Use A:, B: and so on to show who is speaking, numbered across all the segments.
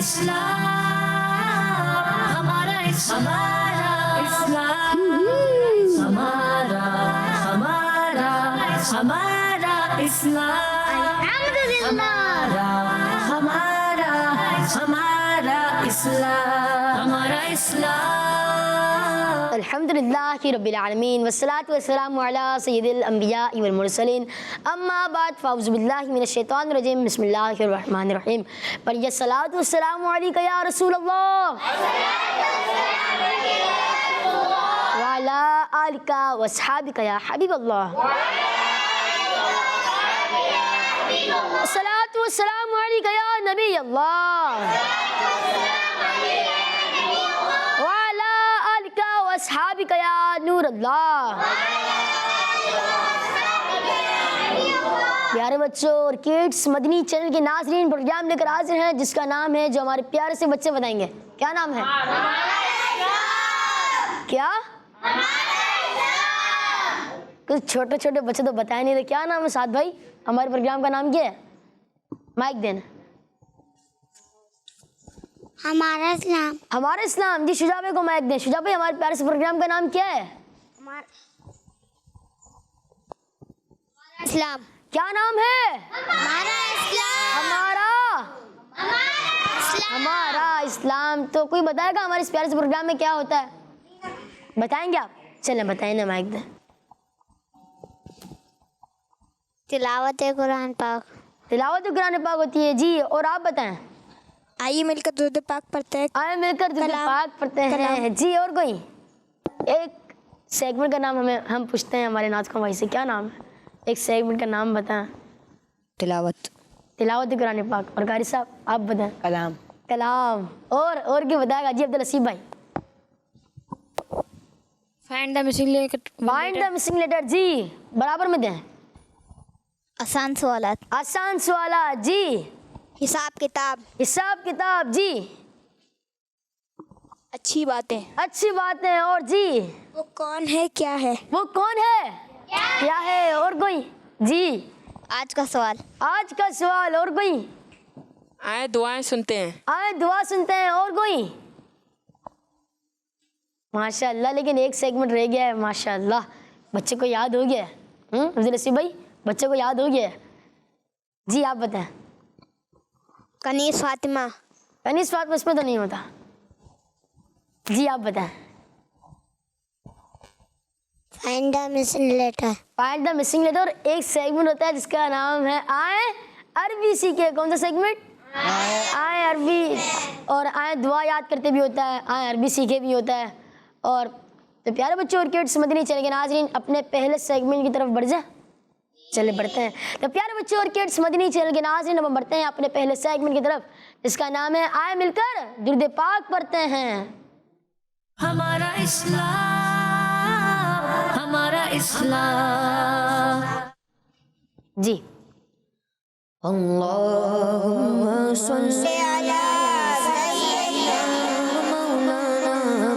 A: इस्लाम, हमारा इस्लाम, हमारा हमारा हमारा इस्लाम, हमारा हमारा हमारा इस्लाम, हमारा इस्लाम।
B: अल्हम्दुलिल्लाहि रब्बिल आलमीन वस्सलातु वस्सलामु अला सय्यिदिल अंबिया वल मुरसलीन अम्मा बाद फ़अऊज़ु बिल्लाहि मिनश शैतानिर रजीम बिस्मिल्लाहिर रहमानिर रहीम। पर ये सलातु वस्सलामु अलैका या रसूल अल्लाह व अला आलिका व अस्हाबिका या हबीब अल्लाह। सलातु वस्सलामु अलैका या नबी अल्लाह अस्हाबिका या नूर अल्लाह। प्यारे बच्चों और किड्स, मदनी चैनल के नाज़रीन प्रोग्राम लेकर हाजिर हैं जिसका नाम है, जो हमारे प्यारे से बच्चे बताएंगे। क्या नाम है? क्या? कुछ छोटे छोटे बच्चे तो बताए नहीं रहे। क्या नाम है साथ भाई? हमारे प्रोग्राम का नाम क्या है? माइक देना।
C: हमारा इस्लाम।
B: हमारा इस्लाम। जी शुजा भाई को माइक दें। शुजा भाई, हमारे प्यारे से प्रोग्राम का नाम क्या है?
C: इस्लाम।
B: क्या नाम है?
C: हमारा इस्लाम।
B: हमारा इस्लाम। तो कोई बताएगा हमारे इस प्यारे से प्रोग्राम में क्या होता है? बताएंगे आप? चलें बताएं ना, माइक दें।
C: तिलावत कुरान पाक।
B: तिलावत कुरान पाक होती है जी। और आप बताएं?
C: आइए मिलकर दुरूद पाक पढ़ते हैं।
B: आइए मिलकर दुरूद पाक पढ़ते हैं जी। और कोई एक सेगमेंट का नाम हम पूछते हैं हमारे नाज़ भाई से। क्या नाम है? एक सेगमेंट का नाम बताएं।
D: तिलावत
B: कुरान पाक। और कारी साहब आप बताएं?
D: कलाम।
B: कलाम। और क्यों बताएगा जी अब्दुल हसीब भाई?
C: Find the missing letter.
B: Find the missing letter जी। बराबर में दें।
C: आसान सवालात।
B: आसान सवालात जी।
C: हिसाब किताब जी। अच्छी बातें और जी। वो कौन है क्या है? क्या है? और कोई जी? आज का सवाल। और कोई?
D: आए दुआएं सुनते हैं।
B: और कोई? माशाअल्लाह। लेकिन एक सेगमेंट रह गया है माशाअल्लाह। बच्चे को याद हो गया है। अब्दुल हसीब भाई, बच्चे को याद हो गया है जी। आप बताएं।
C: कनीस फातिमा
B: इसमें तो नहीं होता जी। आप बताएं।
C: Find the missing
B: letter. एक सेगमेंट होता है जिसका नाम है आए अरबी सीखे। कौन सा सेगमेंट? आए अरबी। और आए दुआ याद करते भी होता है, आए अरबी सीखे भी होता है। और तो प्यारे बच्चों और किड्स, मदनी चैनल के नाज़रीन अपने पहले सेगमेंट की तरफ बढ़ जाए। चले बढ़ते हैं। तो प्यारे बच्चों और किड्स, मदनी चैनल के नाज़रीन अब हम बढ़ते हैं अपने पहले सेगमेंट की तरफ जिसका नाम है आए मिलकर दुरूद पाक पढ़ते हैं।
A: हमारा इस्लाम, हमारा इस्लाम
B: जी।
A: अल्लाहुम्मा सल्ली अला सय्यिदिना मौलाना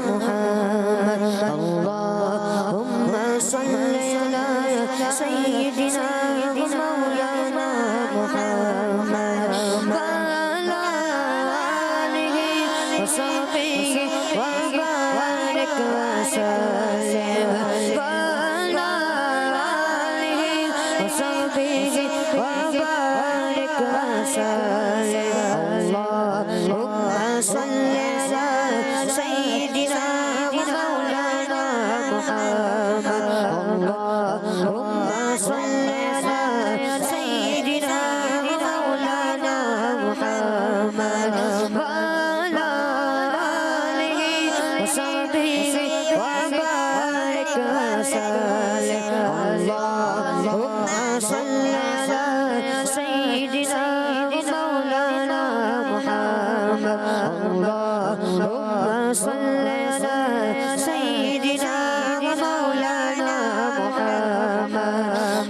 A: मुहम्मद। अल्लाहुम्मा सल्ली अला सय्यिदिना मौलाना मुहम्मद व अला आलिहि व सहबिहि व बारिक वसल्लिम व अला आलिहि व सहबिहि व बारिक वसल्लिम। अल्लाहुम्मा सल्ली अला सय्यिदिना मौलाना मुहम्मद। अल्लाहुम्मा सल्ली अला सय्यिदिना मौलाना मुहम्मद व अला आलिहि व सहबिहि व बारिक वसल्लिम। अल्लाहुम्मा सल्ली अला सय्यिदिना मौलाना मुहम्मद। अल्लाहुम्मा सल्ली अला सय्यिदिना मौलाना मुहम्मद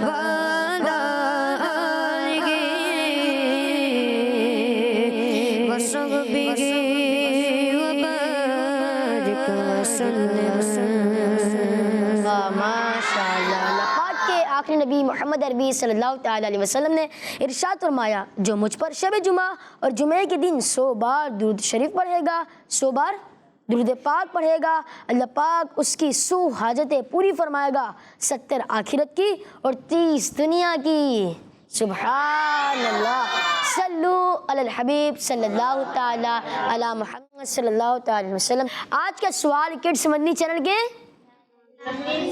A: व अला आलिहि व सहबिहि व बारिक वसल्लिम।
B: माशाअल्लाह। पाक के आखिरी नबी मोहम्मद अरबी सल्लल्लाहु तआला अलैहि वसल्लम ने इरशाद फरमाया, जो मुझ पर शब जुमा और जुमे के दिन 100 बार दुरूद शरीफ पढ़ेगा, 100 बार दुरूद पाक पढ़ेगा, अल्लाह पाक उसकी 100 हाजतें पूरी फरमाएगा, 70 आखिरत की और 30 दुनिया की। सुभान अल्लाह। सल्लु अलल हबीब सल्लल्लाहु तआला अला मुहम्मद सल्लल्लाहु तआला अलैहि वसल्लम। आज का सवाल किड्स मदनी चैनल के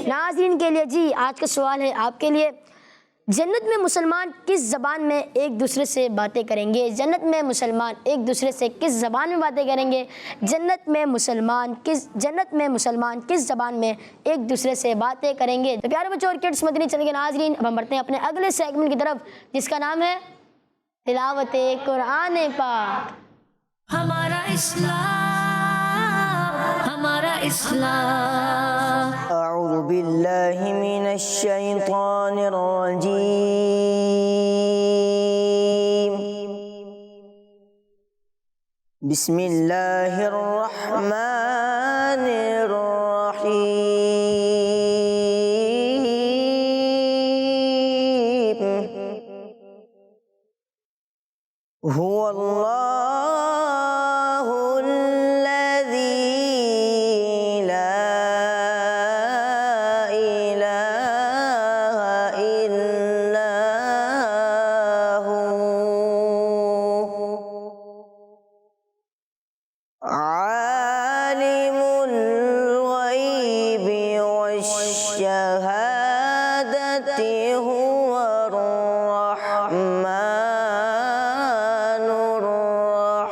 B: नाज़रीन के लिए जी, आज का सवाल है आपके लिए, जन्नत में मुसलमान किस ज़बान में एक दूसरे से बातें करेंगे? जन्नत में मुसलमान एक दूसरे से किस ज़बान में बातें करेंगे? जन्नत में मुसलमान किस ज़बान में एक दूसरे से बातें करेंगे? तो प्यारे बच्चों और किड्स मदनी चैनल के नाज़रीन, अब हम बढ़ते हैं अपने अगले सेगमेंट की तरफ, जिसका नाम है तिलावत कुरान पाक।
A: हमारा इस्लाम
E: अऊज़ु बिल्लाहि मिनश शैतानिर रजीम। बिस्मिल्लाहिर रहमानिर रहीम। हुवल्लाहुल लज़ी ला इलाहा इल्ला हु आलिमुल ग़ैबि वश्शहादति हुवर रहमानुर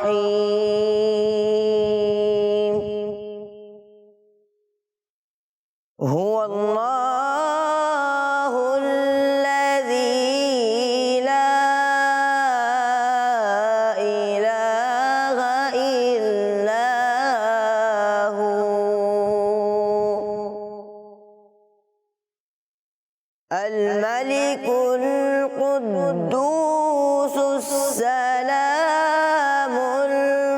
E: रहीम। हुवल्लाहुल लज़ी ला इलाहा इल्ला हु अल मलिकुल कुद्दूसुस सलामुल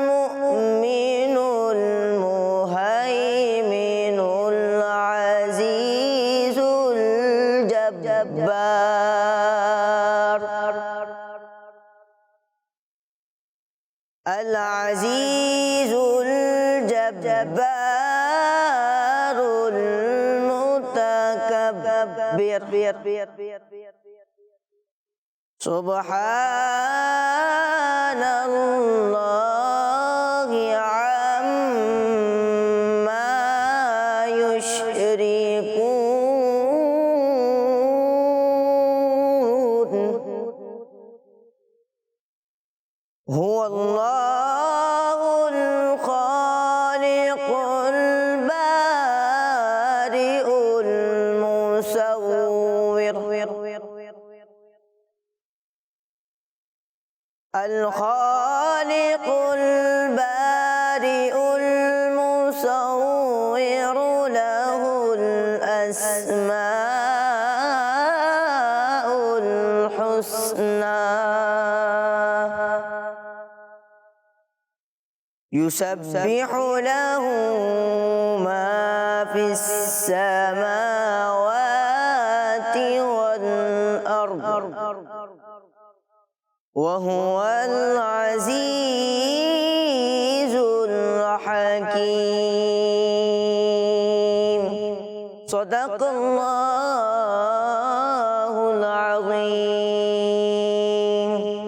E: मुअ्मिनुल मुहैमिनुल अज़ीज़ुल जब्बार। अल अज़ीज़ुल जब्बारुल मुतकब्बिर। सुब्हानल्लाहि अम्मा युश्रिकून। हुवल्लाहुल खालिकुल बारिउल मुसव्विर। अल खालिकुल बारिउल मुसव्विर लहुल अस्माउल हुस्ना। युसब्बिहु लहु मा फिस समावाति वल अर्द व हुवल अज़ीज़ुल हकीम। सदक़ल्लाहुल अज़ीम।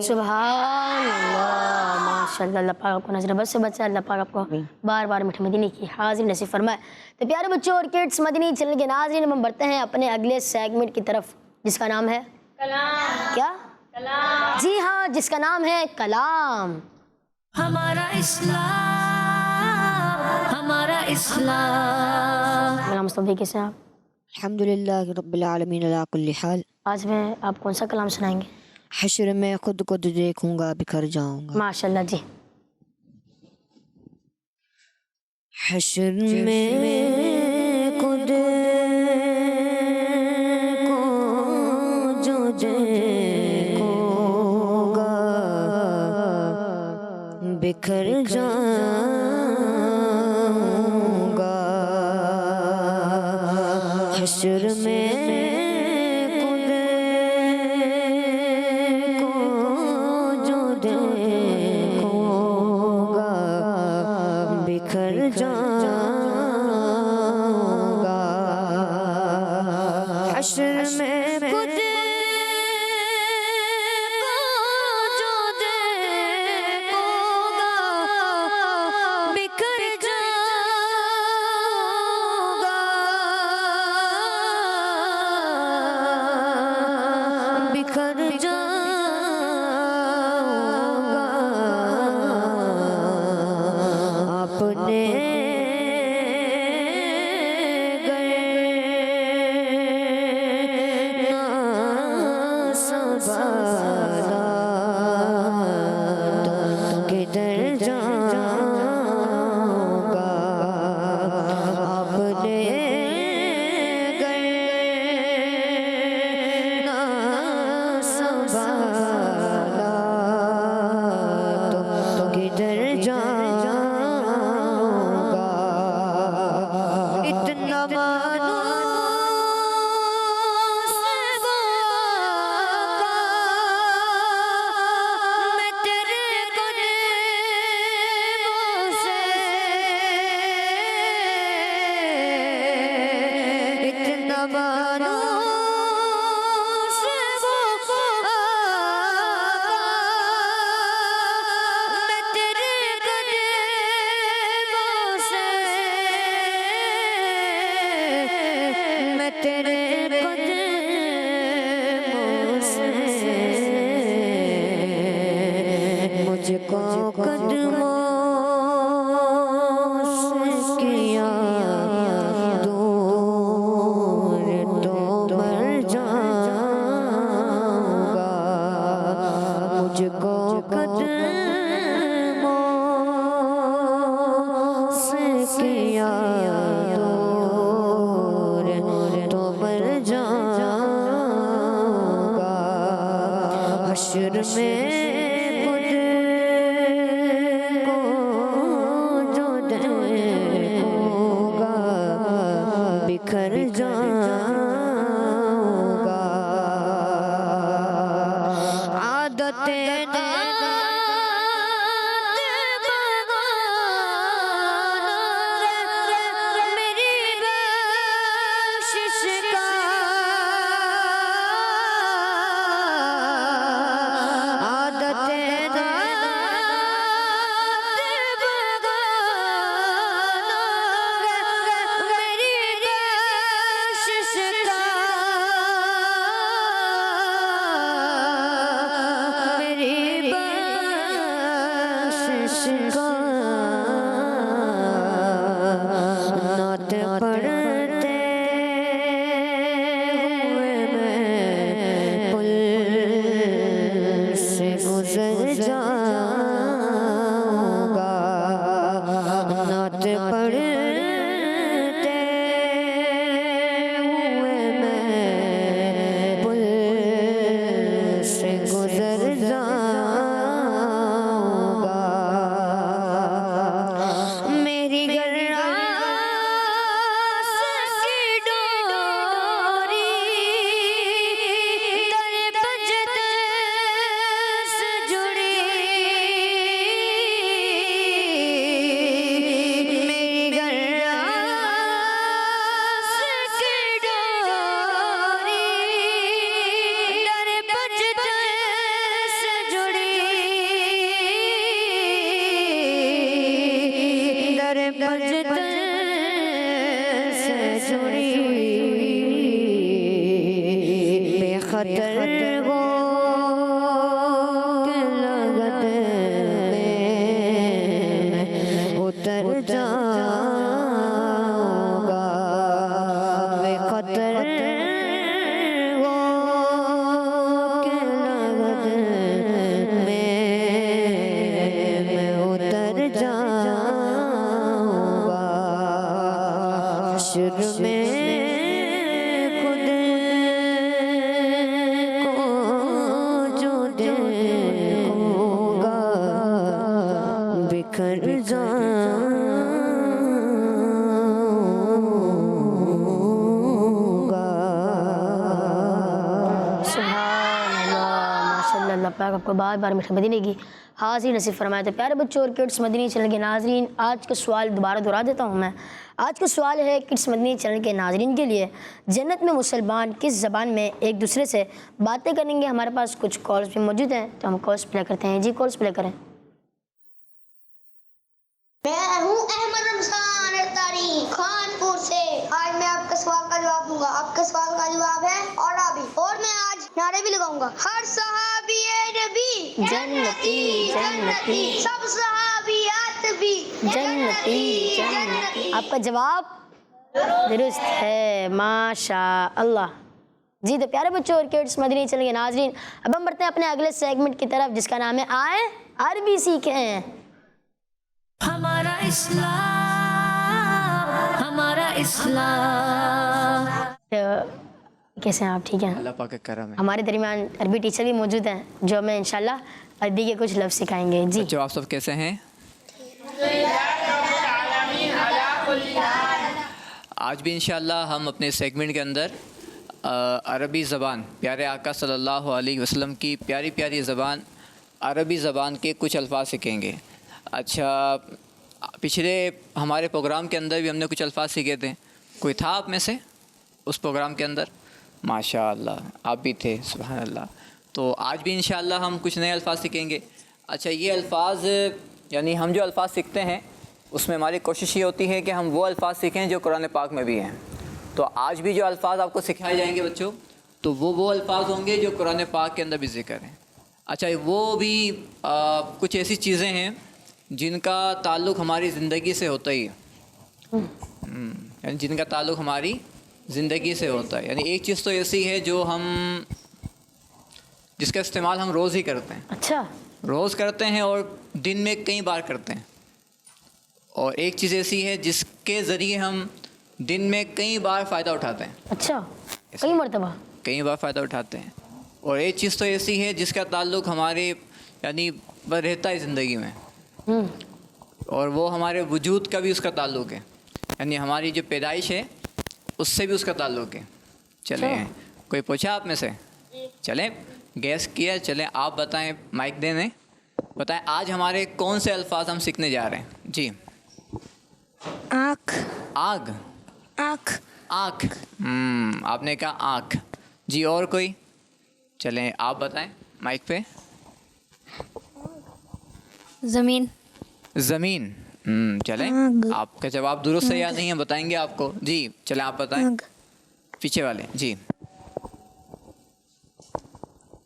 B: सुभान अल्लाह, माशाअल्लाह। अल्लाह पाक आपको नजर बस से बचा, अल्लाह पाक आपको बार बार मीठे मदीने की हाजिर नसीब फरमाए। तो प्यारे बच्चों और किड्स मदनी चैनल के नाज़रीन, हम बढ़ते हैं अपने अगले सेगमेंट की तरफ, जिसका नाम है कलाम। क्या? कलाम। जी हाँ, जिसका नाम है कलाम।
A: हमारा इस्लाम।
B: मेरा मुस्तफ़ी कैसे हैं आप?
D: अल्हम्दुलिल्लाह रब्बिल आलमीन अला कुल्ली हाल।
B: आज मैं आप कौन सा कलाम सुनाएंगे?
D: हश्र में खुद को देखूंगा बिखर जाऊंगा।
B: माशाअल्लाह जी।
D: हश्र में खुद को जो देखूंगा बिखर जाऊंगा। हश्र में खुद जाऊंगा। इतना मानो मैं तेरे कदमों से, इतना मानो मैं तेरे कदमों से, मैं तेरे कदमों से, मुझको कदमों से किया दूर तो मर जाऊंगा। मुझको कदमों से किया दूर तो मर जाऊंगा। हश्र में खुद को जो देखूंगा बिखर जाऊंगा। आदतें मेरी बख्शिश का, आदतें मेरी बख्शिश का, मेरी बख्शिश का। नात पढ़ते हुए मैं पुल से गुजर जाऊंगा। नात पढ़ते हुए मैं पुल से गुजर जाऊंगा। मेरी गर्रास की डोरी तेरे बजते से जुड़ी, मेरी गर्रास की डोरी तेरे बजते से जुड़ी, दर बजते से जुड़ी। बेखतर हो के लगत में उतर जाऊंगा। बेखतर हो के लगत में मैं उतर जाऊंगा। हश्र में खुद को जो देखूंगा बिखर जाऊंगा।
B: अल्लाह पाक आपको बार बार मीठा मदीने की हाजिर नसीब फरमाए। तो प्यारे बच्चों और किड्स मदनी चैनल के नाजरीन, आज का सवाल दोबारा दोहरा देता हूँ मैं। आज का सवाल है किड्स मदनी चैनल के नाजरीन के लिए, जन्नत में मुसलमान किस ज़बान में एक दूसरे से बातें करेंगे। हमारे पास कुछ कॉल्स भी मौजूद हैं तो हम कॉल्स प्ले करते हैं। जी कॉल्स प्ले करें।
C: मैं हूँ अहमद रमजान अतारी खानपुर से। आज मैं आपके सवाल का जवाब दूंगा। आपके सवाल का जवाब है औराबी, और मैं आज नारे भी लगाऊंगा। हर सहाबी नबी
B: जन्नती जन्नती,
C: सब सहाबियात भी
B: जन्नती जन्नती। आपका जवाब दुरुस्त है, माशा अल्लाह। जी तो प्यारे बच्चों और किड्स मदनी चैनल के नाजरीन, अब हम बढ़ते हैं अपने अगले सेगमेंट की तरफ जिसका नाम है आए अरबी सीखें।
A: हमारा इस्लाम, हमारा इस्लाम।
B: तो कैसे हैं आप? ठीक हैं?
F: अल्लाह पाक का करम है।
B: हमारे दरमियान अरबी टीचर भी मौजूद हैं जो हमें इंशाल्लाह अरबी के कुछ लफ्ज़ सिखाएंगे। जी
F: बच्चों आप सब कैसे हैं? आज भी इंशाअल्लाह हम अपने सेगमेंट के अंदर अरबी ज़बान, प्यारे आका सल्लल्लाहु अलैहि वसल्लम की प्यारी प्यारी ज़बान अरबी ज़बान के कुछ अल्फाज सीखेंगे। अच्छा, पिछले हमारे प्रोग्राम के अंदर भी हमने कुछ अल्फाज सीखे थे। कोई था आप में से उस प्रोग्राम के अंदर? माशाअल्लाह, आप भी थे, सुभान अल्लाह। तो आज भी इंशाअल्लाह हम कुछ नए अल्फाज सीखेंगे। अच्छा, ये अल्फाज यानी हम जो अल्फाज सीखते हैं उसमें हमारी कोशिश ये होती है कि हम वो अल्फाज सीखें जो कुरान पाक में भी हैं। तो आज भी जो अल्फाज आपको सिखाए जाएंगे बच्चों, तो वो अल्फाज होंगे जो कुरान पाक के अंदर भी ज़िक्र हैं। अच्छा, वो भी कुछ ऐसी चीज़ें हैं जिनका ताल्लुक़ हमारी ज़िंदगी से होता ही है, यानी जिनका ताल्लुक़ हमारी ज़िंदगी से होता है। यानी एक चीज़ तो ऐसी है जो जिसका इस्तेमाल हम रोज़ ही करते हैं।
B: अच्छा,
F: रोज़ करते हैं और दिन में कई बार करते हैं। और एक चीज़ ऐसी है जिसके ज़रिए हम दिन में कई बार फ़ायदा उठाते हैं।
B: अच्छा, कई मरतबा
F: कई बार फ़ायदा उठाते हैं। और एक चीज़ तो ऐसी है जिसका ताल्लुक़ हमारे यानी बस रहता है ज़िंदगी में, और वो हमारे वजूद का भी उसका ताल्लुक़ है, यानी हमारी जो पैदाइश है उससे भी उसका ताल्लुक़ है। चले, कोई पूछा आप में से? चलें, गैस किया, चलें आप बताएं, माइक देने बताएं आज हमारे कौन से अल्फाज हम सीखने जा रहे हैं। जी।
D: आँख।
F: आग,
D: आँख।
F: आँख, आपने कहा आँख। जी, और कोई? चलें आप बताएं माइक पे।
D: ज़मीन।
F: ज़मीन, चलें आपका जवाब दुरुस्त है या नहीं है बताएंगे आपको। जी चलें आप बताएं। पीछे वाले जी।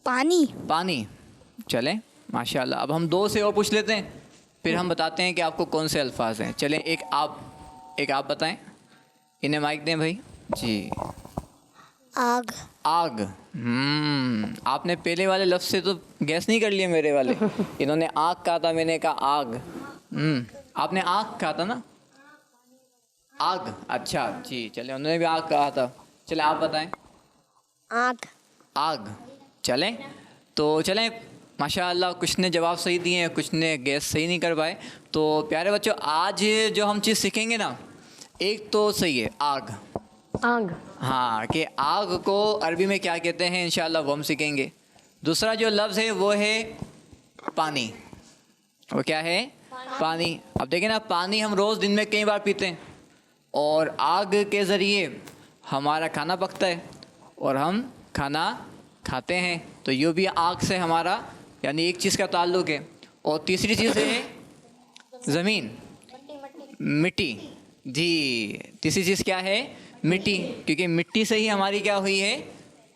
D: पानी।
F: पानी, चलें माशाल्लाह। अब हम दो से और पूछ लेते हैं, फिर हम बताते हैं कि आपको कौन से अल्फाज हैं। चलें एक आप बताएं, इन्हें माइक दें भाई। जी।
D: आग।
F: आग, आपने पहले वाले लफ्ज़ से तो गैस नहीं कर लिए मेरे वाले। इन्होंने आग कहा था, मैंने कहा आग। आपने आग कहा था ना? आग, अच्छा जी, चलें उन्होंने भी आग कहा था। चलें आप बताएं।
D: आग।
F: आग, चलें तो चलें माशाअल्लाह, कुछ ने जवाब सही दिए हैं, कुछ ने गैस सही नहीं कर पाए। तो प्यारे बच्चों, आज जो हम चीज़ सीखेंगे ना, एक तो सही है आग।
B: आग,
F: हाँ, कि आग को अरबी में क्या कहते हैं इंशाअल्लाह वो हम सीखेंगे। दूसरा जो लफ्ज़ है वो है पानी। वो क्या है? पानी। अब देखें ना, पानी हम रोज़ दिन में कई बार पीते हैं, और आग के ज़रिए हमारा खाना पकता है और हम खाना खाते हैं। तो ये भी आग से हमारा यानी एक चीज़ का ताल्लुक़ है। और तीसरी चीज़ है ज़मीन, मिट्टी। जी, तीसरी चीज़ क्या है? मिट्टी, क्योंकि मिट्टी से ही हमारी क्या हुई है,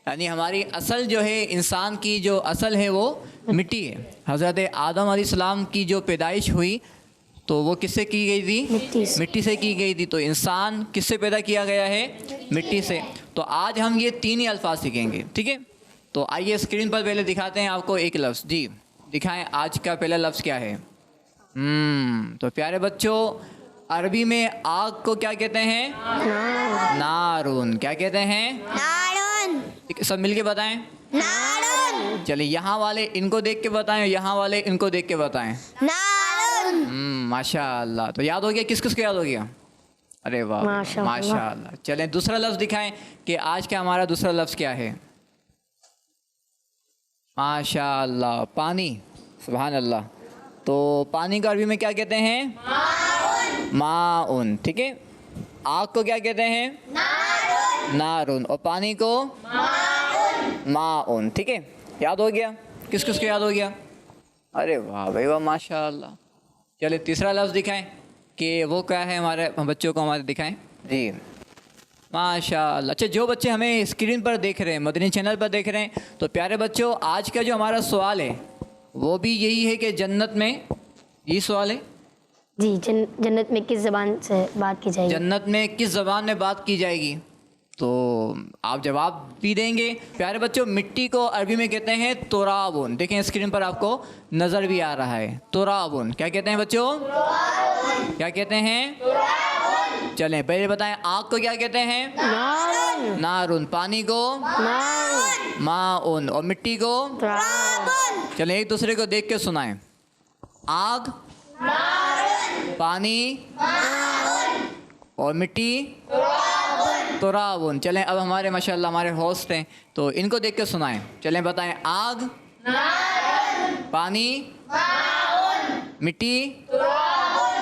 F: यानी हमारी असल जो है, इंसान की जो असल है वो मिट्टी है। हज़रत आदम अलैहिस्सलाम की जो पैदाइश हुई तो वो किससे की गई थी? मिट्टी से की गई थी। तो इंसान किससे पैदा किया गया है? मिट्टी से। तो आज हम ये तीन ही अल्फाज सीखेंगे, ठीक है? तो आइए स्क्रीन पर पहले दिखाते हैं आपको एक लफ्ज़। जी दिखाएं, आज का पहला लफ्ज़ क्या है? तो प्यारे बच्चों, अरबी में आग को क्या कहते हैं? नारून। क्या कहते हैं? नारून। सब मिलके बताएं। नारून। चलिए, यहाँ वाले इनको देख के बताएं, यहाँ वाले इनको देख के बताएं। नारून। माशाअल्लाह। तो याद हो गया? किस किस को याद हो गया? अरे वाह, माशाअल्लाह। चलें दूसरा लफ्ज़ दिखाएं कि आज का हमारा दूसरा लफ्ज़ क्या है। माशाअल्लाह, पानी। सुभान अल्लाह। तो पानी को अरबी में क्या कहते हैं? माउन। ठीक है। आग को क्या कहते हैं? नारून। और पानी को माउन। ठीक है, याद हो गया? किस किस को याद हो गया? अरे वाह भाई वाह, माशाअल्लाह। चलिए तीसरा लफ्ज़ दिखाएं कि वो क्या है, हमारे बच्चों को हमारे दिखाएं। जी माशाअल्लाह। अच्छा, जो बच्चे हमें स्क्रीन पर देख रहे हैं, मदनी चैनल पर देख रहे हैं, तो प्यारे बच्चों, आज का जो हमारा सवाल है वो भी यही है कि जन्नत में, ये सवाल है
B: जी, जन्नत में किस ज़बान से बात की जाएगी?
F: जन्नत में किस ज़बान में बात की जाएगी? तो आप जवाब भी देंगे। प्यारे बच्चों, मिट्टी को अरबी में कहते हैं तुराबुन। देखें स्क्रीन पर आपको नज़र भी आ रहा है, तुराबुन। क्या कहते हैं बच्चों? क्या कहते हैं? चलें पहले बताएं, आग को क्या कहते हैं? नारून। पानी को माउन। और मिट्टी को? चलें एक दूसरे को देख के सुनाएं। आग, पानी और मिट्टी। तुराबुन। चलें अब हमारे माशाल्लाह हमारे होस्ट हैं तो इनको देख के सुनाएं। चलें बताएं। आग, पानी, मिट्टी,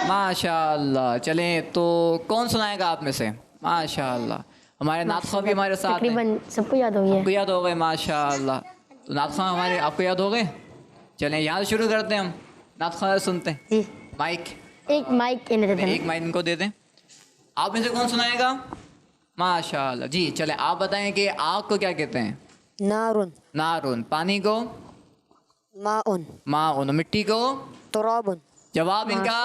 F: माशाल्लाह। चलें तो कौन सुनाएगा आप में से? माशाल्लाह हमारे नातखा भी हमारे साथ हैं।
B: तकरीबन सबको याद हो गया
F: आपको याद हो गए माशाल्लाह। तो नातखा हमारे आपको याद हो गए। चलें यहाँ से शुरू करते हैं हम। नातखा सुनते हैं।
B: जी
F: माइक,
B: एक माइक इन्हें दे देना।
F: एक माइक इनको दे दें। आप में से कौन सुनाएगा? माशाल्लाह जी। चलें आप बताएं कि आग को क्या कहते हैं?
D: नारुन,
F: नारुन। पानी को?
D: माउन,
F: माउन। मिट्टी को?
D: तुराबुन।
F: जवाब इनका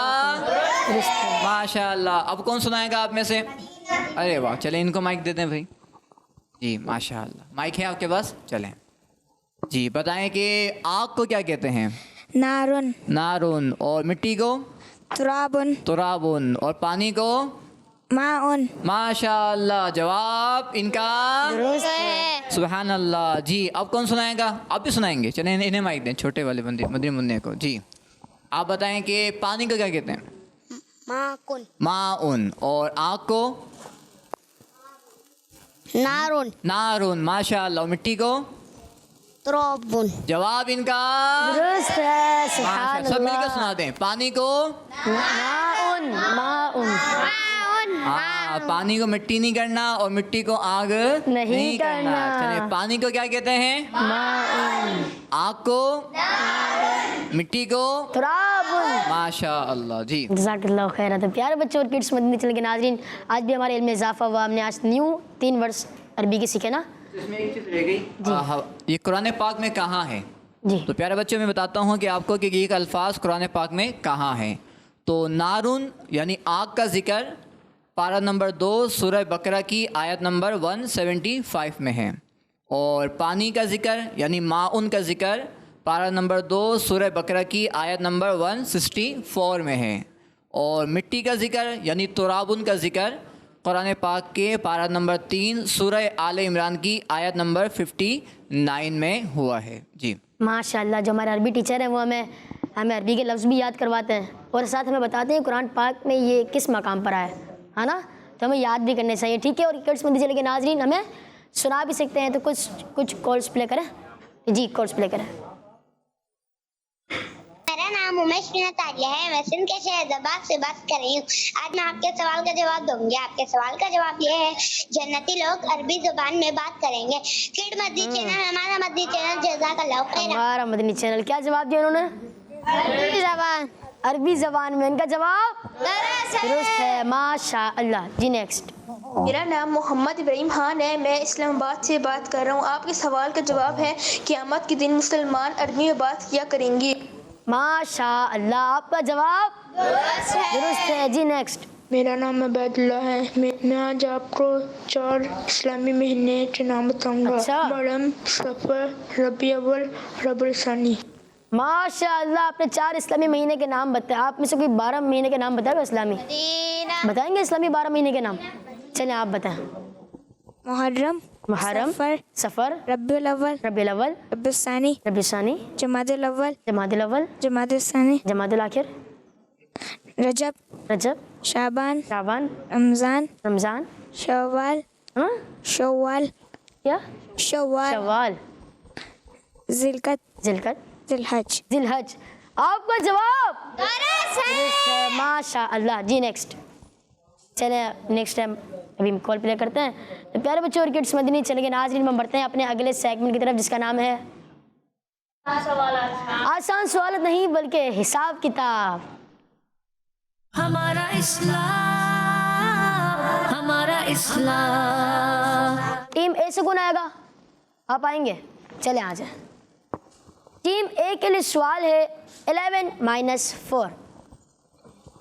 F: माशाल्लाह। अब कौन सुनाएगा आप में से? अरे वाह, चलें इनको माइक दे दें भाई। जी माशाल्लाह। माइक है आपके पास? चलें जी बताएं कि आग को क्या कहते हैं?
G: नारुन,
F: नारुन। और मिट्टी को?
G: तुराबुन,
F: तुराबुन। और पानी को?
G: माउन।
F: माशाल्लाह जवाब इनका सुभान अल्लाह। जी अब कौन सुनाएगा? आप भी सुनाएंगे? चलें इन्हें माइक दें, छोटे वाले बंदे मदनी मुन्ने को। जी आप बताएं कि पानी को क्या कहते हैं?
G: माकुन,
F: माउन। और आग को?
G: नारुन,
F: नारुन। माशाल्लाह। और मिट्टी को?
G: तुराबुन।
F: जवाब इनका
B: दुरुस्त है। सुभान
F: माशाल्लाह। सब मिलकर
B: अल्लाह।
F: सुना दें। पानी को?
B: माउन, माउन।
F: हाँ, पानी को मिट्टी नहीं करना और मिट्टी को आग
B: नहीं करना।
F: चलिए पानी को क्या कहते हैं?
B: माउन।
F: आग को? मिट्टी को?
B: तुराबुन।
F: माशा अल्लाह जी।
B: जज़ाकल्लाहु खैर। तो प्यारे बच्चों और किड्स मदनी चैनल के नाज़रीन, आज भी हमारे इल्म में इजाफा हुआ। हमने आज न्यू 3 वर्ड्स अरबी के सीखे ना
F: इसमें एक चीज़ रह गई। ये कुरान पाक में कहाँ है?
B: जी।
F: तो प्यारे बच्चों मैं बताता हूँ कि आपको कि ये अल्फाज कुरान पाक में कहाँ हैं। तो नारुन यानी आग का जिक्र पारा नंबर 2 सूरह बकरा की आयत नंबर 175 में है। और पानी का जिक्र यानी माउन का जिक्र पारा नंबर 2 सूरह बकरा की आयत नंबर 164 में है। और मिट्टी का जिक्र यानी तुराबुन का जिक्र कुरान पाक के पारा नंबर 3 सूरह आले इमरान की आयत नंबर 59 में हुआ है। जी
B: माशाल्लाह। जो हमारे अरबी टीचर हैं वो हमें अरबी के लफ्ज़ भी याद करवाते हैं और साथ हमें बताते हैं कुरान पाक में ये किस मकाम पर आया है ना। तो हमें याद भी करने चाहिए। ठीक है। और किड्स मदनी चैनल के नाज़रीन हमें सुना भी सकते हैं। तो कुछ कॉल्स प्ले करें। जी कॉल्स प्ले करें।
C: मेरा नाम उमेश तारिया है। मैं सिंध के शहजाबाद से बात कर रही हूँ। आज मैं आपके सवाल का जवाब दूंगी। आपके सवाल का जवाब ये है, जन्नती लोग अरबी जुबान में बात करेंगे। किड मदनी चैनल हमारा मदनी चैनल जज़ाकल्लाहु खैर।
B: हमारा मदनी चैनल क्या जवाब दिया उन्होंने?
C: अरबी ज़बान।
B: अरबी ज़बान में। इनका जवाब दुरुस्त है। माशा अल्लाह। जी नेक्स्ट।
H: मेरा नाम मोहम्मद इब्राहिम खान है। मैं इस्लामाबाद से बात कर रहा हूँ। आपके सवाल का जवाब है, क़यामत के दिन मुसलमान अरबी में बात किया करेंगे।
B: माशा अल्लाह। आपका जवाब दुरुस्त है। जी नेक्स्ट।
I: मेरा नाम अबैदुल्लाह है। मैं आज आपको 4 इस्लामी महीने के नाम बताऊंगा।
B: अच्छा।
I: मुहर्रम, सफ़र, रबी अव्वल, रबीउल सानी।
B: माशा अल्लाह। आपने 4 इस्लामी महीने के नाम बताए। आप में से कोई 12 महीने के नाम बताएगा इस्लामी? बताएंगे इस्लामी 12 महीने के नाम? चलें आप बताएं।
G: मुहर्रम,
B: मुहर्रम, सफ़र,
G: रबीउल अव्वल,
B: रबीउल अव्वल,
G: रबीउल सानी,
B: रबीउल सानी,
G: जमादुल अव्वल,
B: जमादुल अव्वल,
G: जमादुल सानी,
B: जमादुल आखिर,
G: रजब,
B: रजब,
G: शाबान,
B: शाबान,
G: रमज़ान,
B: रमज़ान,
G: शव्वाल,
B: हाँ
G: शव्वाल,
B: क्या?
G: शव्वाल,
B: शव्वाल,
G: जिलकत,
B: जिलकत,
G: जिलहज।
B: जिलहज। आपका जवाब दुरुस्त है। माशा अल्लाह। जी नेक्स्ट। चले नेक्स्ट टाइम अभी हम कॉल प्ले करते हैं। तो प्यारे बच्चों और किड्स मदनी चैनल के नाज़रीन में बढ़ते हैं अपने अगले सेगमेंट की तरफ जिसका नाम है आसान सवाल नहीं बल्कि हिसाब किताब।
A: हमारा इस्लाम, हमारा इस्लाम।
B: टीम ए से कौन आएगा? आप आएंगे? चले आ जाए। टीम ए के लिए सवाल है 11 - 4।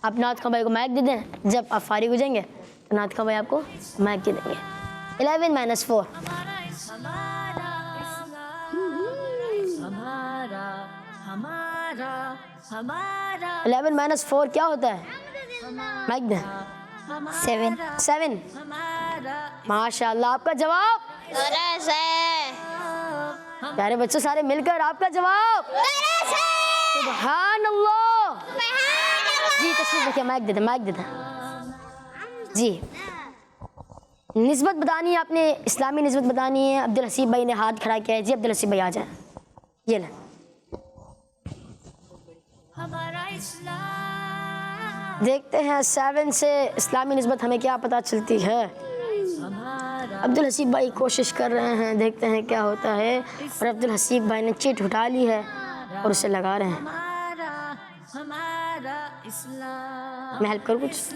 B: आप नाथ खां भाई को माइक दे दें। जब आप फारिग हो जाएंगे तो नाथ खां भाई आपको माइक दे देंगे। 11 - 4।
A: हमारा
B: 11 - 4 क्या होता है? माइक दें। 7। माशाल्लाह। आपका जवाब
C: दुरुस्त है।
B: प्यारे बच्चों सारे मिलकर आपका जवाब सुभान अल्लाह। जी तशरीफ रखिए। माइक दे दें, माइक दे दें। जी निस्बत बतानी है आपने, इस्लामी निस्बत बतानी है। अब्दुल हसीब भाई ने हाथ खड़ा किया है। जी अब्दुल हसीब भाई आ जाए। ये ले
A: हमारा इस्लाम,
B: देखते हैं 7 से इस्लामी निस्बत हमें क्या पता चलती है। अब्दुल हसीब भाई कोशिश कर रहे हैं, देखते हैं क्या होता है। और अब्दुल हसीब भाई ने चिट उठा ली है और उसे लगा रहे हैं।
A: हमारा इस्लाम,
B: मैं हेल्प करूँ? कुछ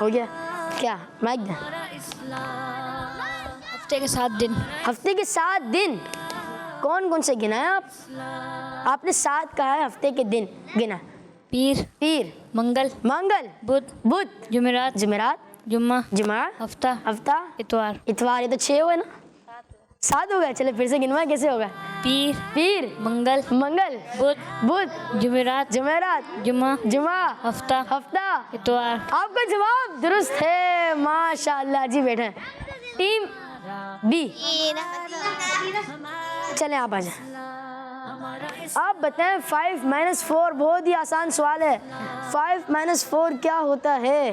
B: हो गया क्या? माइक दे।
G: हफ्ते के 7 दिन।
B: हफ्ते के 7 दिन कौन कौन से गिना है आप? आपने 7 कहा है, हफ्ते के दिन गिना।
G: पीर,
B: पीर,
G: मंगल,
B: मंगल,
G: बुध,
B: बुध,
G: जुमेरात,
B: जुमेरात,
G: जुम्मा,
B: जुमा,
G: हफ्ता,
B: हफ्ता,
G: इतवार।
B: इतवार। ये तो 6 हुए ना? 7 हो गए। चले फिर से गिनवा, कैसे होगा?
G: पीर,
B: पीर,
G: मंगल,
B: मंगल,
G: बुध,
B: बुध,
G: जुमेरात,
B: जुमेरात,
G: जुम्मा,
B: जुमा,
G: हफ्ता,
B: हफ्ता,
G: इतवार।
B: आपका जवाब दुरुस्त है, माशाल्लाह जी। बैठे टीम बी, चले आप आ जाए। आप बताएं 5 - 4, बहुत ही आसान सवाल है। 5 - 4 क्या होता है?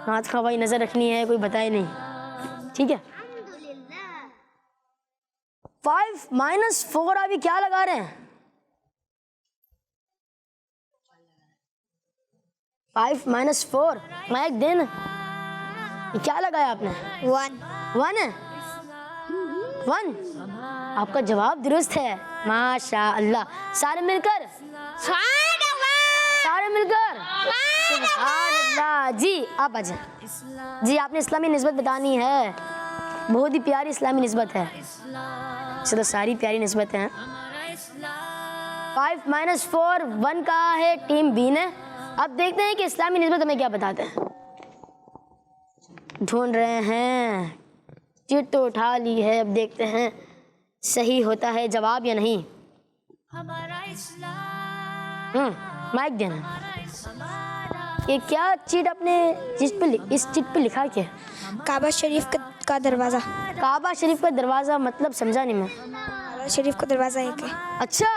B: हाथ का भाई नजर रखनी है, कोई बताए नहीं, ठीक है। 5 - 4 अभी क्या लगा रहे हैं? 5 - 4 माइक देन, क्या लगाया आपने? 1 है। 1 आपका जवाब दुरुस्त है, माशाअल्लाह। सारे मिलकर, सारे मिलकर सुभान अल्लाह। जी आप आ जाए। जी आपने इस्लामी निस्बत बतानी है, बहुत ही प्यारी इस्लामी निस्बत है। तो सारी प्यारी निस्बत हैं। 5 - 4 1 कहा है टीम बी ने। अब देखते हैं कि इस्लामी निस्बत हमें क्या बताते हैं। ढूंढ रहे हैं, चिट तो उठा ली है। अब देखते हैं सही होता है जवाब या नहीं।
A: हमारा इस्लाम,
B: माइक देना। ये क्या चिट अपने इस चिट पे लिखा क्या?
G: काबा शरीफ का दरवाज़ा।
B: काबा शरीफ का दरवाज़ा मतलब समझा नहीं मैं।
G: काबा शरीफ का दरवाज़ा एक है।
B: अच्छा,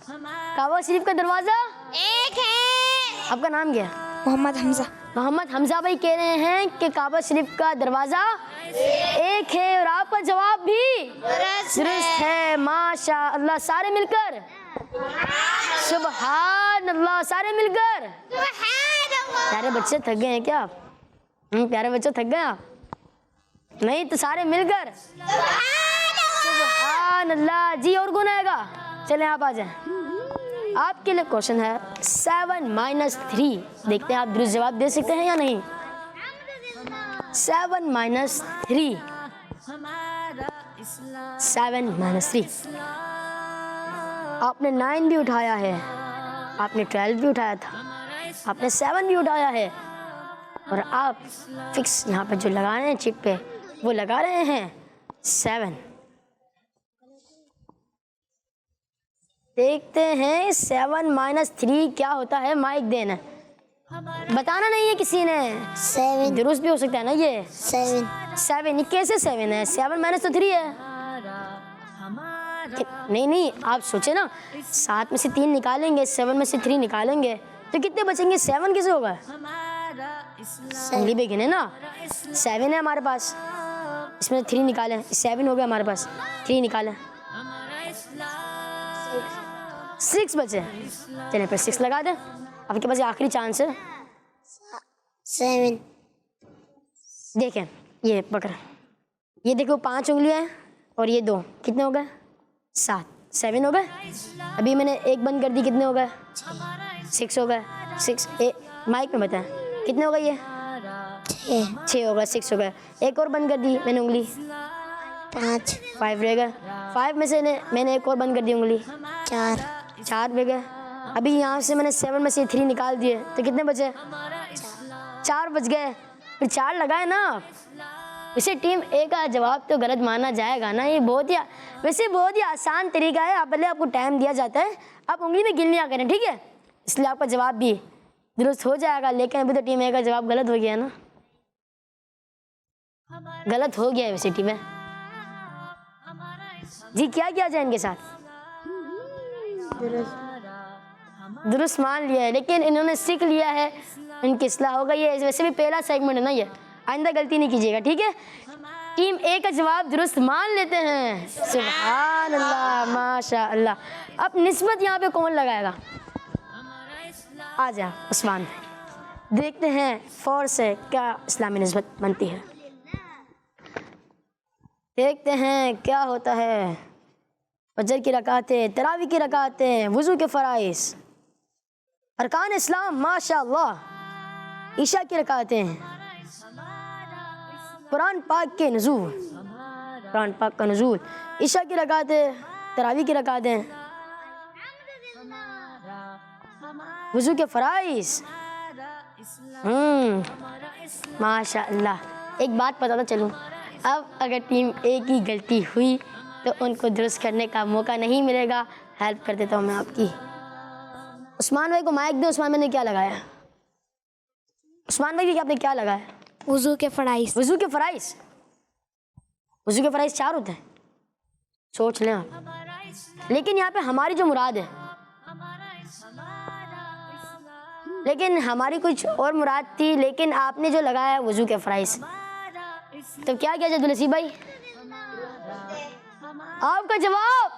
B: काबा शरीफ का दरवाज़ा एक है। आपका नाम क्या है?
G: मोहम्मद हमजा।
B: मोहम्मद हमजा भाई कह रहे हैं कि काबा शरीफ का दरवाज़ा एक है और आपका जवाब भी दुरुस्त है, माशाअल्लाह। सारे मिलकर सुभान अल्लाह, सारे मिलकर। प्यारे बच्चे थक गए हैं क्या आप? प्यारे बच्चे थक गए आप? नहीं तो सारे मिलकर सुभान अल्लाह। जी और कौन आएगा? चलें आप आ जाएं। आपके लिए क्वेश्चन है 7 - 3। देखते हैं आप दुरुस्त जवाब दे सकते हैं या नहीं। 7 - 3, 7 - 3। आपने 9 भी उठाया है, आपने 12 भी उठाया था, आपने 7 भी उठाया है और आप फिक्स यहाँ पे जो लगा रहे हैं चिट पे वो लगा रहे हैं 7। देखते हैं 7 - 3 क्या होता है। माइक देना, बताना नहीं है किसी ने।
C: 7
B: दुरुस्त भी हो सकता है ना ये। 7 ये कैसे 7 है? 7 - 3 है। नहीं आप सोचे ना, 7 में से 3 निकालेंगे, 7 में से 3 निकालेंगे तो कितने बचेंगे? 7 कैसे होगा? उंगली पे गिने ना, 7 है हमारे पास, इसमें 3 निकालें, 7 हो गया हमारे पास, 3 निकालें, 6 बचे। चलिए फिर 6 लगा दें। आपके पास आखिरी चांस है।
C: 7
B: देखें ये पकड़, ये देखो 5 उंगलियां हैं और ये 2, कितने हो गए? 7, 7 हो गए। अभी मैंने एक बंद कर दी, कितने हो गए? 6 हो गए। 6 माइक में बताएं कितने हो गए? ये 6 हो गए, 6 हो गए। एक और बंद कर दी मैंने उंगली,
C: 5
B: रह गए। 5 में से मैंने एक और बंद कर दी उंगली, 4 रह गए। अभी यहाँ से मैंने 7 में से 3 निकाल दिए तो कितने बचे? 4 बच गए। फिर 4 लगाए ना आप। वैसे टीम ए का जवाब तो गलत माना जाएगा ना। ये बहुत ही आसान तरीका है। आप पहले आपको टाइम दिया जाता है, आप उंगली में गिन लिया करें, ठीक है? इसलिए आपका जवाब भी दुरुस्त हो जाएगा। लेकिन अभी तो टीम ए का जवाब गलत हो गया ना, गलत हो गया है वैसे टीम में। जी क्या किया जाए इनके साथ? दुरुस्त मान लिया है, लेकिन इन्होंने सीख लिया है, इनकी इस्लाह हो गई है। वैसे भी पहला सेगमेंट है ना ये, आइंदा गलती नहीं कीजिएगा, ठीक है। टीम ए का जवाब दुरुस्त मान लेते हैं। सुभान अल्लाह, माशा अल्लाह। अब निस्बत यहाँ पे कौन लगाएगा? आ जा उस्मान, देखते हैं फौर से क्या इस्लामी निस्बत बनती है। देखते हैं क्या होता है। फजर की रकातें, तरावी की रकातें, वुज़ू के फ़राइज़, अरकान इस्लाम माशाअल्लाह, ईशा की रकातें, कुरान पाक के नुज़ूल, कुरान पाक का नुज़ूल, ईशा की रकातें, तरावी की रकातें, वुज़ू के फ़राइज़। माशाअल्लाह। एक बात बताता चलूँ, अब अगर टीम ए की गलती हुई तो उनको दुरुस्त करने का मौका नहीं मिलेगा। हेल्प कर देता हूँ मैं आपकी। उस्मान भाई को माइक दो। उस्मान भाई ने क्या लगाया? उस्मान भाई आपने क्या लगाया?
G: वुज़ू के फ़राइज़।
B: वुज़ू के फ़राइज़। वुज़ू के फ़राइज़ 4 होते हैं, सोच लें आप। लेकिन यहाँ पे हमारी जो मुराद है, लेकिन हमारी कुछ और मुराद थी, लेकिन आपने जो लगाया वुज़ू के फ़राइज़, तो क्या किया जाए दुलसी भाई? आपका जवाब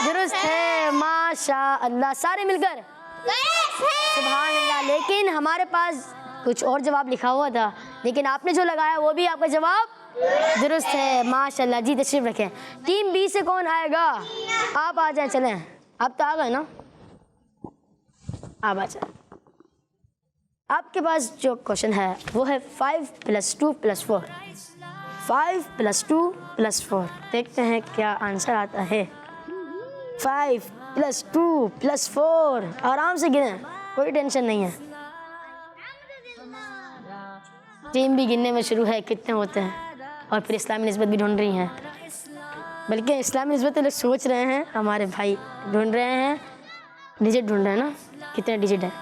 B: दुरुस्त है माशा अल्लाह, सारे मिलकर सुभान अल्लाह। लेकिन हमारे पास कुछ और जवाब लिखा हुआ था, लेकिन आपने जो लगाया वो भी आपका जवाब दुरुस्त है माशाअल्लाह। जी तशरीफ रखें। टीम बी से कौन आएगा? आप आ जाए, चलें। आप तो आ गए ना, आप आ जाए। आपके पास जो क्वेश्चन है वो है 5 + 2 + 4। 5 + 2 + 4। देखते हैं क्या आंसर आता है। 5 + 2 + 4। आराम से गिनें, कोई टेंशन नहीं है। टीम भी गिनने में शुरू है कितने होते हैं, और फिर इस्लामी निस्बत भी ढूंढ रही हैं। बल्कि इस्लामी निस्बत लोग सोच रहे हैं, हमारे भाई ढूंढ रहे हैं, डिजिट ढूंढ रहे हैं ना, कितने डिजिट हैं।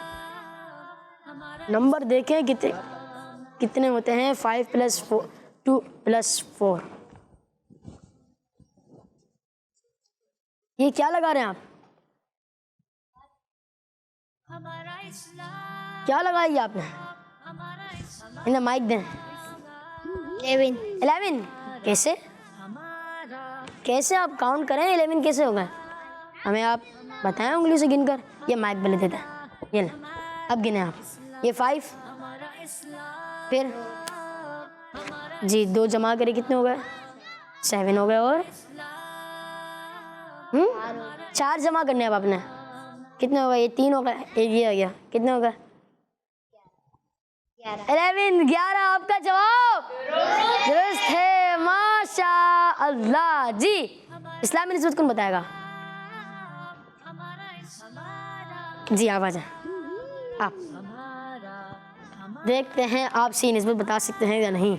B: नंबर देखें कितने होते हैं। 5 + 2 + 4। ये क्या लगा रहे हैं आप? क्या लगाई आपने? इन्हें माइक दें। 11। कैसे कैसे आप काउंट करें? 11 कैसे होगा? हमें आप बताएं उंगली से गिनकर। ये माइक बले देता है, ये ना, अब गिने आप। ये 5, फिर जी 2 जमा करे कितने हो गए? 7 हो गए, और 4 जमा करने अब आपने, कितने हो गए? ये 3 हो गए, एक ये आ गया, कितने हो गए? 11। आपका जवाब दुरुस्त है माशा अल्लाह। जी इस्लामी निस्बत कौन बताएगा? जी आप आ जाए। आप देखते हैं आप सही निस्बत बता सकते हैं या नहीं।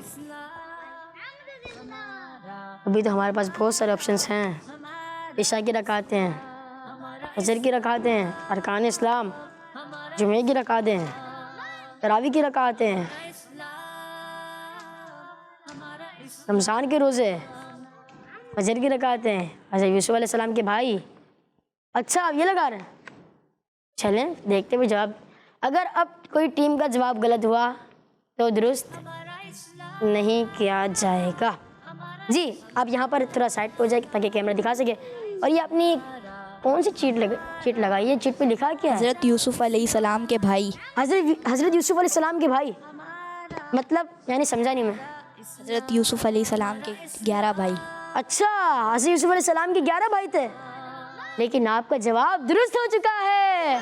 B: अभी तो हमारे पास बहुत सारे ऑप्शंस हैं। ईशा की रकातें हैं, फजर की रकातें हैं, अरकान इस्लाम, जुमे की रकातें हैं, तरावी की रकातें हैं, रमज़ान के रोज़े, फजर की रकातें हैं, हज़रत यूसुफ अलैहिस्सलाम के भाई। अच्छा आप ये लगा रहे हैं? चलें देखते हुए जवाब। अगर अब कोई टीम का जवाब गलत हुआ तो दुरुस्त नहीं किया जाएगा। जी आप यहाँ पर थोड़ा साइड पे हो जाए ताकि कैमरा दिखा सके। और ये अपनी कौन सी चीट लगाई है? चीट पे लिखा क्या है?
G: हज़रत यूसुफ अलैहिस्सलाम के भाई।
B: हज़रत यूसुफ अलैहिस्सलाम के भाई मतलब यानी समझा नहीं मैं।
G: हज़रत यूसुफ अलैहिस्सलाम के 11 भाई।
B: अच्छा हज़रत यूसुफ अलैहिस्सलाम के 11 भाई थे, लेकिन आपका जवाब दुरुस्त हो चुका है।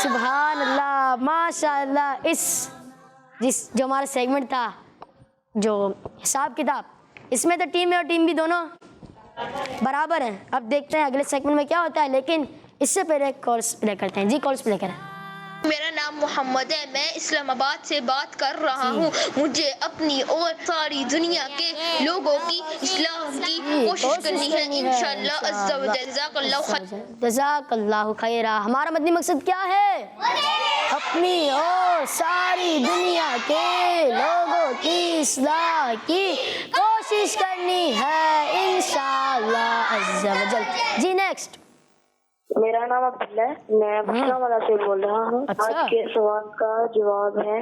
B: सुभान अल्लाह माशाअल्लाह। जो हमारा सेगमेंट था जो हिसाब किताब, इसमें तो टीम ए और टीम बी दोनों बराबर हैं। अब देखते हैं अगले सेगमेंट में क्या होता है, लेकिन इससे पहले कॉल्स प्ले करते हैं। जी कॉल्स प्ले करें।
H: मेरा नाम मोहम्मद है, मैं इस्लामाबाद से बात कर रहा हूँ। मुझे अपनी और सारी दुनिया के लोगों की इस्लाह की कोशिश करनी है इंशाअल्लाह अज़्ज़ा व जल। जज़ाकल्लाहु खैरा। हमारा मदनी मकसद क्या है? अपनी और सारी दुनिया के लोगों की इस्लाह की कोशिश करनी है इंशाअल्लाह अज़्ज़ा व जल। जी नेक्स्ट।
I: मेरा नाम अब्दुल्ला है, मैं बखलावाला से बोल रहा हूँ।
B: अच्छा।
I: आज के सवाल का जवाब है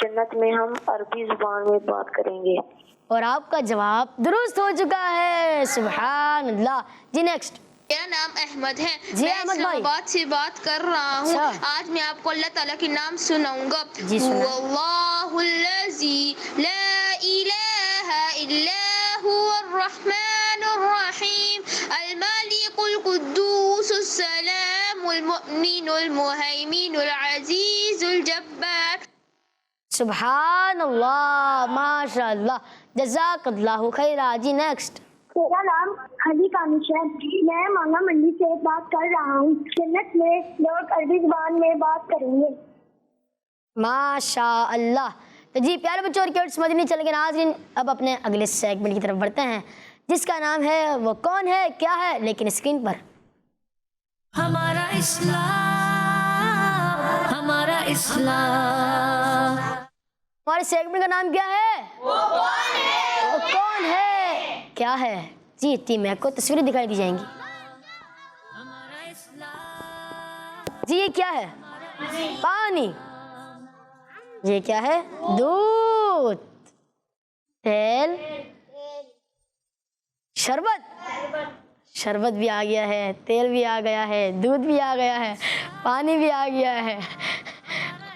I: जन्नत में हम अरबी जुबान में बात करेंगे।
B: और आपका जवाब दुरुस्त हो चुका है, सुभान अल्लाह। जी नेक्स्ट।
H: मेरा नाम अहमद है,
B: जी
H: मैं
B: अहमद भाई।
H: इस्लामाबाद से बात कर रहा हूँ।
B: अच्छा।
H: आज मैं आपको अल्लाह ताला के नाम सुनाऊंगा।
B: जी सुनाएं।
H: हुवल्लाहुल्लज़ी ला इलाहा इल्ला हुवर रहमानुर रहीम अल मालिकुल कुद्दूसुस सलामुल मुअमिनुल मुहैमिनुल अज़ीजुल जब्बार।
B: सुभान अल्लाह, माशाअल्लाह, जज़ाकल्लाहु खैरा। जी नेक्स्ट।
C: मेरा नाम खली कानिश है, मैं मांगा मंडी से बात कर रहा हूँ। जन्नत में लोग अरबी जुबान में बात करेंगे।
B: माशाअल्लाह। तो जी प्यारे बच्चों और किड्स, मदनी चल के नाज़रीन, अब अपने अगले सेगमेंट की तरफ बढ़ते हैं, जिसका नाम है वो कौन है क्या है, लेकिन स्क्रीन पर।
A: हमारा इस्लाम, हमारा इस्लाम।
B: हमारे सेगमेंट का नाम क्या है? वो कौन है क्या है। जी टीम को तस्वीरें दिखाई दी जाएंगी। जी ये क्या है? पानी। ये क्या है? दूध, तेल, शरबत। शरबत भी आ गया है, तेल भी आ गया है, दूध भी आ गया है, पानी भी आ गया है,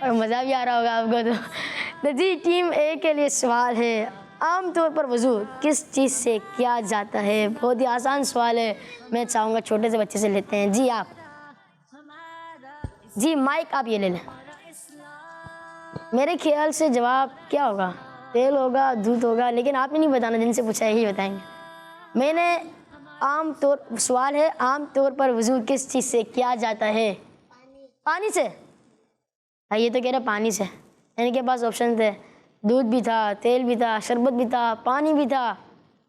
B: और मज़ा भी आ रहा होगा आपको। तो जी टीम ए के लिए सवाल है, आमतौर पर वज़ू किस चीज़ से किया जाता है? बहुत ही आसान सवाल है, मैं चाहूँगा छोटे से बच्चे से लेते हैं। जी आप, जी माइक आप ये ले लें। मेरे ख्याल से जवाब क्या होगा? तेल होगा, दूध होगा, लेकिन आपने नहीं बताना, जिनसे पूछा है यही बताएंगे। मैंने सवाल है, आम तौर पर वज़ू किस चीज़ से किया जाता है? पानी से। हाँ ये तो कह रहे पानी से, इनके पास ऑप्शन थे, दूध भी था, तेल भी था, शरबत भी था, पानी भी था।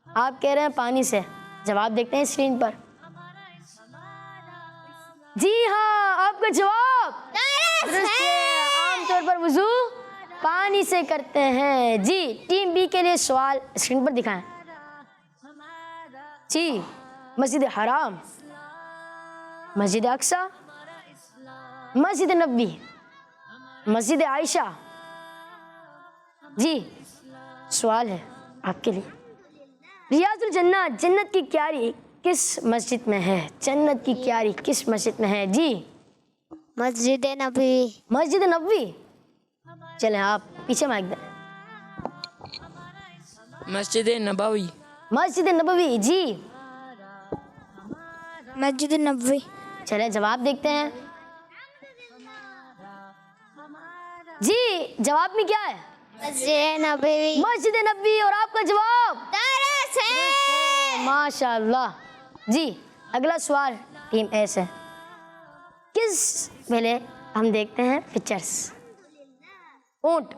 B: आप कह रहे हैं पानी से। जवाब देखते हैं स्क्रीन पर। जी हाँ, आपका जवाब आमतौर पर वज़ू पानी से करते हैं। जी टीम बी के लिए सवाल स्क्रीन पर दिखाएं। जी मस्जिद हराम, मस्जिद अक्सा, मस्जिद नबी, मस्जिद आयशा। जी सवाल है आपके लिए, रियाजुल जन्ना, जन्नत की क्यारी किस मस्जिद में है? जन्नत की क्यारी किस मस्जिद में है? जी
G: मस्जिद नबी।
B: मस्जिद नबी। चलें आप पीछे माइक दें।
J: मस्जिद नबवी।
B: मस्जिद नबवी। जी
G: मस्जिद नबवी।
B: चलें जवाब देखते हैं। जी जवाब में क्या है?
G: मस्जिद नबवी।
B: मस्जिद नबी। और आपका जवाब माशाअल्लाह। जी अगला सवाल टीम ए से। पहले हम देखते हैं पिक्चर्स। ऊंट,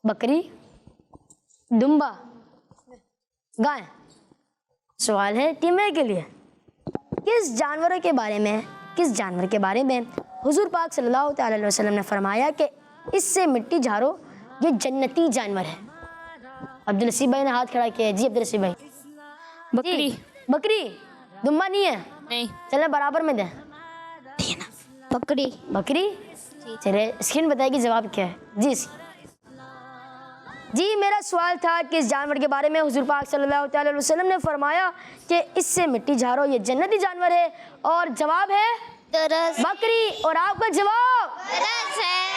B: बकरी, दुम्बा, गाय। सवाल है टीम ए के लिए, किस जानवर के बारे में हुजूर पाक सल्लल्लाहु अलैहि वसल्लम ने फरमाया कि इससे मिट्टी झाड़ो, ये जन्नती जानवर है? अब्दुल नसीब भाई ने हाथ खड़ा किया है। जी अब्दुल नसीब भाई।
J: बकरी।
B: बकरी। दुम्बा नहीं है?
J: नहीं।
B: चले बराबर में दें।
G: बकरी।
B: बकरी। चले स्क्रीन बताएगी जवाब क्या है। जी मेरा सवाल था कि इस जानवर के बारे में हुजूर पाक सल्लल्लाहु अलैहि वसल्लम ने फरमाया कि इससे मिट्टी झाड़ो, ये जन्नती जानवर है, और जवाब है बकरी। और आपका जवाब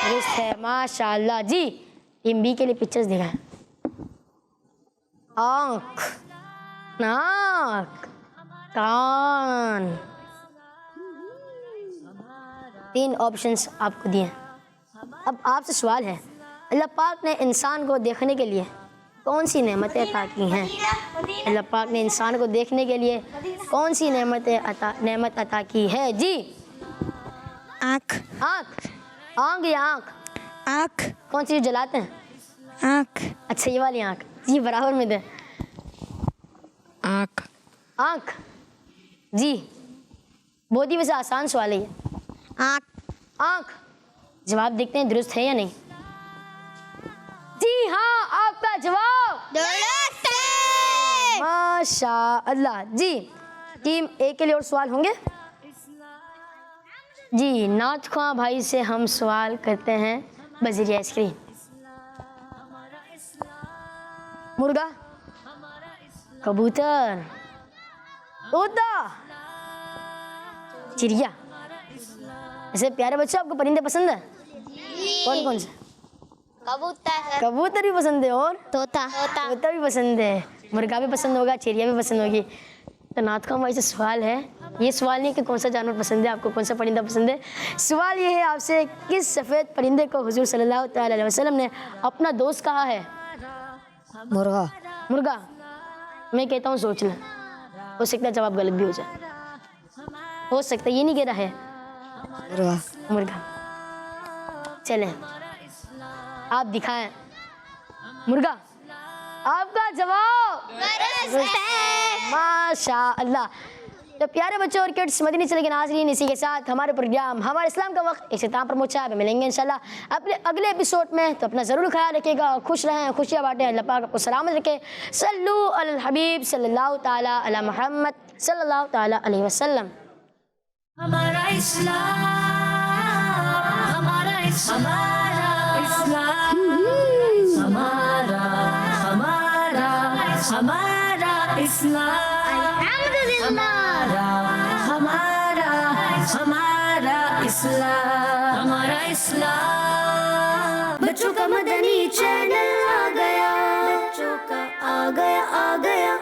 B: दुरुस्त है, माशाअल्लाह। जी टीम बी के लिए पिक्चर्स दिखाएं। आँख, नाक, कान, 3 ऑप्शंस आपको दिए। अब आपसे सवाल है, अल्लाह पाक ने इंसान को देखने के लिए कौन सी नेमतें अता की हैं? अल्लाह पाक ने इंसान को देखने के लिए कौन सी नेमत अता की है? जी
G: आँख।
B: आँख। आँख या आँख?
G: आँख।
B: कौन सी जलाते हैं?
G: आँख।
B: अच्छा ये वाली आँख। जी बराबर में दे।
J: आँख।
B: आँख। जी बहुत ही वैसे आसान सवाल है ये।
G: आँख।
B: आँख। जवाब देखते हैं दुरुस्त है या नहीं। जी हाँ, आपका जवाब
G: दुरुस्त है।
B: माशाअल्लाह। जी टीम ए के लिए और सवाल होंगे? जी नाथ ख्वां भाई से हम सवाल करते हैं बज़रिया स्क्रीन। मुर्गा, कबूतर, तोता, चिड़िया। ऐसे प्यारे बच्चों, आपको परिंदे पसंद है? कौन कौन से?
C: कबूतर,
B: कबूतर भी पसंद है और
C: तोता,
B: तोता भी पसंद है, मुर्गा भी पसंद होगा, चिड़िया भी पसंद होगी। तो नाथ खान भाई से सवाल है, ये सवाल नहीं कि कौन सा जानवर पसंद है आपको, कौन सा परिंदा पसंद है। सवाल ये है आपसे, किस सफ़ेद परिंदे को हुजूर सल्लल्लाहु तआला अलैहि वसल्लम ने अपना दोस्त कहा है?
D: मुर्गा।
B: मुर्गा। मैं कहता हूँ सोच लें, हो सकता है जवाब गलत भी हो जाए, हो सकता है, ये नहीं कह रहा है।
D: मुर्गा।
B: मुर्गा। चलें, आप दिखाएं। मुर्गा। आपका जवाब माशाअल्लाह। तो प्यारे बच्चों और किड्स, मदनी चैनल के नाज़रीन, इसी के साथ हमारे प्रोग्राम हमारे इस्लाम का वक्त इख्तिताम पर पहुंचा है। मिलेंगे इंशाल्लाह अपने अगले एपिसोड में। तो अपना ज़रूर ख्याल रखिएगा, खुश रहें, खुशियाँ बांटें, अल्लाह पाक आपको सलामत रखे। सल्लु अलल हबीब सल्लल्लाहु ताला अला मुहम्मद सल्लल्लाहु ताला अलैहि वसल्लम।
A: हमारा इस्लाम, हमारा इस्लाम, हमारा हमारा इस्लाम, हमारा इस्लाम, हमारा इस्लाम। बच्चों का मदनी चैनल आ गया, बच्चों का आ गया।